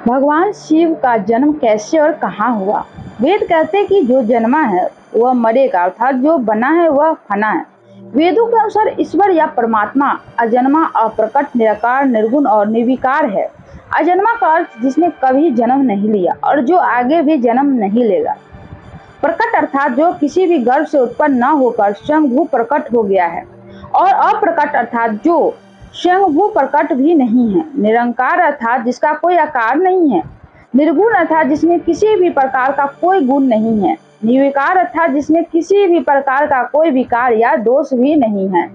भगवान शिव का जन्म कैसे और कहाँ हुआ। वेद कहते हैं कि जो जन्मा है वह मरेगा, अर्थात जो बना है वह फना है। वेदों के अनुसार ईश्वर या परमात्मा अजन्मा, अप्रकट, निराकार, निर्गुण और निर्विकार है। अजन्मा का अर्थ जिसने कभी जन्म नहीं लिया और जो आगे भी जन्म नहीं लेगा। प्रकट अर्थात जो किसी भी गर्भ से उत्पन्न न होकर स्वयंभू प्रकट हो गया है। और अप्रकट अर्थात जो स्वयंभू प्रकट भी नहीं है। निरंकार अर्थात जिसका कोई आकार नहीं है। निर्गुण अर्थात जिसमें किसी भी प्रकार का कोई गुण नहीं है। निर्विकार अर्थात जिसमें किसी भी प्रकार का कोई विकार या दोष भी नहीं है।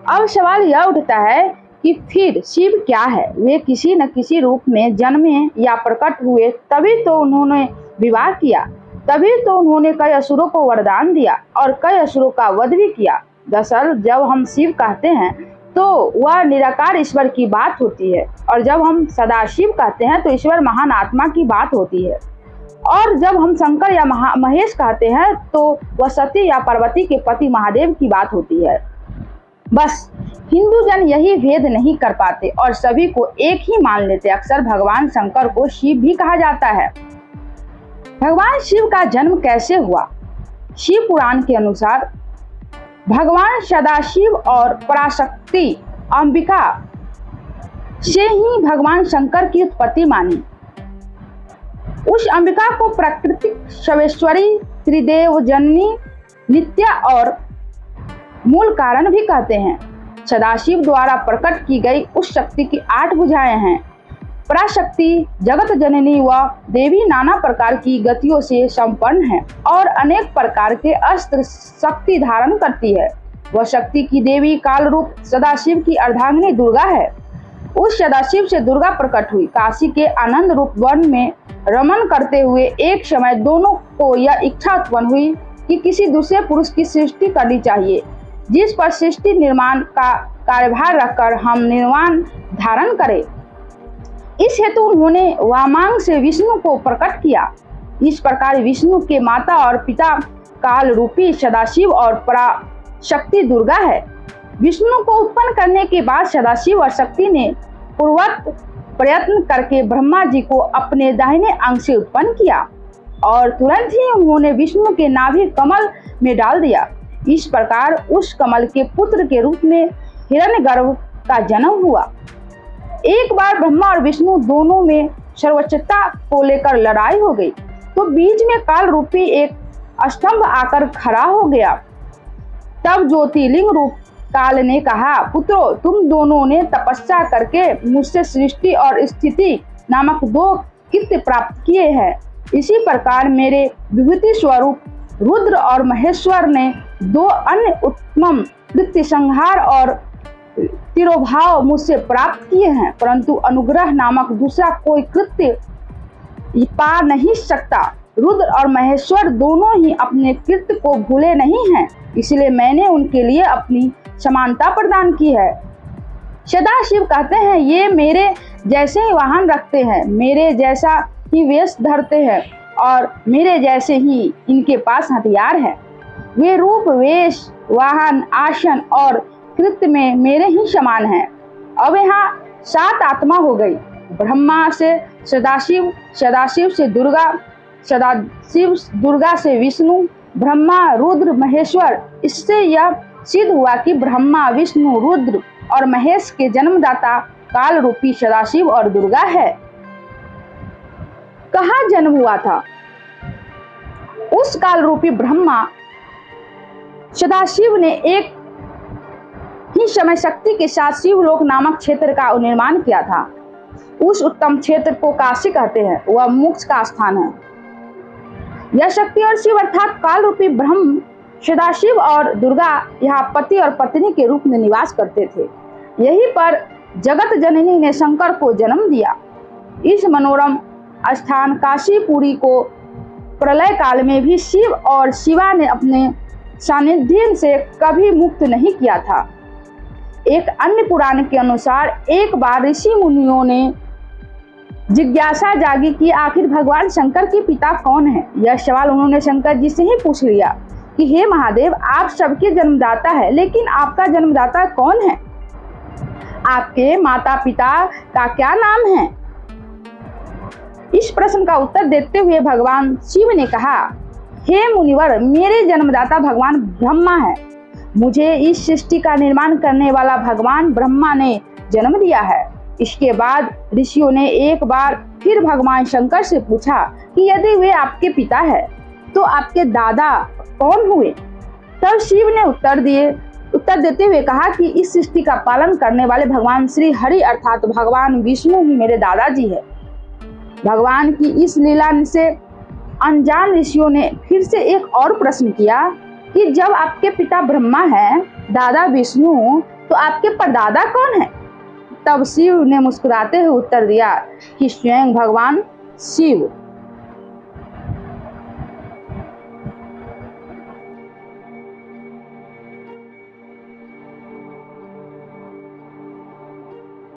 अब सवाल यह उठता है कि फिर शिव क्या है। वे किसी न किसी रूप में जन्मे या प्रकट हुए, तभी तो उन्होंने विवाह किया, तभी तो उन्होंने कई असुरों को वरदान दिया और कई असुरों का वध भी किया। दरअसल जब हम शिव कहते हैं तो वह निराकार ईश्वर की बात होती है, और जब हम सदाशिव कहते हैं तो ईश्वर महान आत्मा की बात होती है, और जब हम शंकर या महेश कहते हैं तो वह सती या पार्वती के पति महादेव की बात होती है। बस हिंदू जन यही भेद नहीं कर पाते और सभी को एक ही मान लेते। अक्सर भगवान शंकर को शिव भी कहा जाता है। भगवान शिव का जन्म कैसे हुआ। शिव पुराण के अनुसार भगवान सदाशिव और पराशक्ति अंबिका से ही भगवान शंकर की उत्पत्ति मानी। उस अंबिका को प्राकृतिक सर्वेश्वरी, त्रिदेव जननी, नित्या और मूल कारण भी कहते हैं। सदाशिव द्वारा प्रकट की गई उस शक्ति की 8 भुजाएं हैं। पराशक्ति जगत जननी व देवी नाना प्रकार की गतियों से संपन्न है और अनेक प्रकार के अस्त्र शक्ति धारण करती है। वह शक्ति की देवी काल रूप सदाशिव की अर्धांगिनी दुर्गा है। उस सदाशिव से दुर्गा प्रकट हुई। काशी के आनंद रूप वन में रमन करते हुए एक समय दोनों को यह इच्छा उत्पन्न हुई कि किसी दूसरे पुरुष की सृष्टि करनी चाहिए, जिस पर सृष्टि निर्माण का कार्यभार रखकर हम निर्वाण धारण करें। इस हेतु उन्होंने वामांग से विष्णु को प्रकट किया। इस प्रकार विष्णु के माता और पिता काल रूपी सदाशिव और पराशक्ति दुर्गा है। विष्णु को उत्पन्न करने के बाद सदाशिव और शक्ति ने पूर्ववत प्रयत्न करके ब्रह्मा जी को अपने दाहिने अंग से उत्पन्न किया और तुरंत ही उन्होंने विष्णु के नाभि कमल में डाल दिया। इस प्रकार उस कमल के पुत्र के रूप में हिरण्यगर्भ का जन्म हुआ। एक बार ब्रह्मा और विष्णु दोनों में सर्वोच्चता को लेकर लड़ाई हो गई, तो बीच में काल रूपी एक स्तंभ आकर खड़ा हो गया। तब ज्योतिर्लिंग रूप काल ने कहा, पुत्रों, तुम दोनों ने तपस्या करके मुझसे सृष्टि और स्थिति नामक 2 कृत्य प्राप्त किए हैं। इसी प्रकार मेरे विभूति स्वरूप रुद्र और महेश्वर ने 2 अन्य उत्तम कृत्य, संहार और तिरोभाव, मुझसे प्राप्त किए हैं, परंतु अनुग्रह नामक दूसरा कोई कृत्य पा नहीं सकता। रुद्र और महेश्वर दोनों ही अपने कृत्य को भूले नहीं हैं, इसलिए मैंने उनके लिए अपनी समानता प्रदान की है। सदाशिव कहते हैं, ये मेरे जैसे ही वाहन रखते हैं, मेरे जैसा ही वेश धरते हैं और मेरे जैसे ही इनके पास हथियार है। वे रूप, वेश, वाहन, आसन और कृत्य में मेरे ही समान है। अब यहाँ 7 आत्मा हो गई। ब्रह्मा से सदाशिव, सदाशिव से दुर्गा, सदाशिव दुर्गा से विष्णु, ब्रह्मा, रुद्र, महेश्वर। इससे यह सिद्ध हुआ कि ब्रह्मा, विष्णु, रुद्र और महेश के जन्मदाता काल रूपी सदाशिव और दुर्गा है। कहाँ जन्म हुआ था। उस काल रूपी ब्रह्मा सदाशिव ने एक ही समय शक्ति के साथ शिवलोक नामक क्षेत्र का निर्माण किया था। उस उत्तम क्षेत्र को काशी कहते हैं। वह मोक्ष का स्थान है। यह शक्ति और शिव अर्थात काल रूपी ब्रह्म, सदाशिव और दुर्गा यहाँ पति और पत्नी के रूप में निवास करते थे। यहीं पर जगत जननी ने शंकर को जन्म दिया। इस मनोरम स्थान काशीपुरी को प्रलय काल में भी शिव और शिवा ने अपने सानिध्य से कभी मुक्त नहीं किया था। एक अन्य पुराण के अनुसार एक बार ऋषि मुनियों ने जिज्ञासा जागी कि आखिर भगवान शंकर के पिता कौन है। यह सवाल उन्होंने शंकर जी से ही पूछ लिया कि हे महादेव, आप सबके जन्मदाता है, लेकिन आपका जन्मदाता कौन है। आपके माता पिता का क्या नाम है। इस प्रश्न का उत्तर देते हुए भगवान शिव ने कहा, हे मुनिवर, मेरे जन्मदाता भगवान ब्रह्मा है। मुझे इस सृष्टि का निर्माण करने वाला भगवान ब्रह्मा ने जन्म दिया है। इसके बाद ऋषियों ने एक बार फिर भगवान शंकर से पूछा कि यदि वे आपके पिता है तो आपके दादा कौन हुए? तब शिव ने उत्तर देते हुए कहा कि इस सृष्टि का पालन करने वाले भगवान श्री हरि अर्थात भगवान विष्णु ही मेरे दादाजी है। भगवान की इस लीला से अनजान ऋषियों ने फिर से एक और प्रश्न किया कि जब आपके पिता ब्रह्मा हैं, दादा विष्णु, तो आपके परदादा कौन है? तब शिव ने मुस्कुराते हुए उत्तर दिया कि स्वयं भगवान शिव।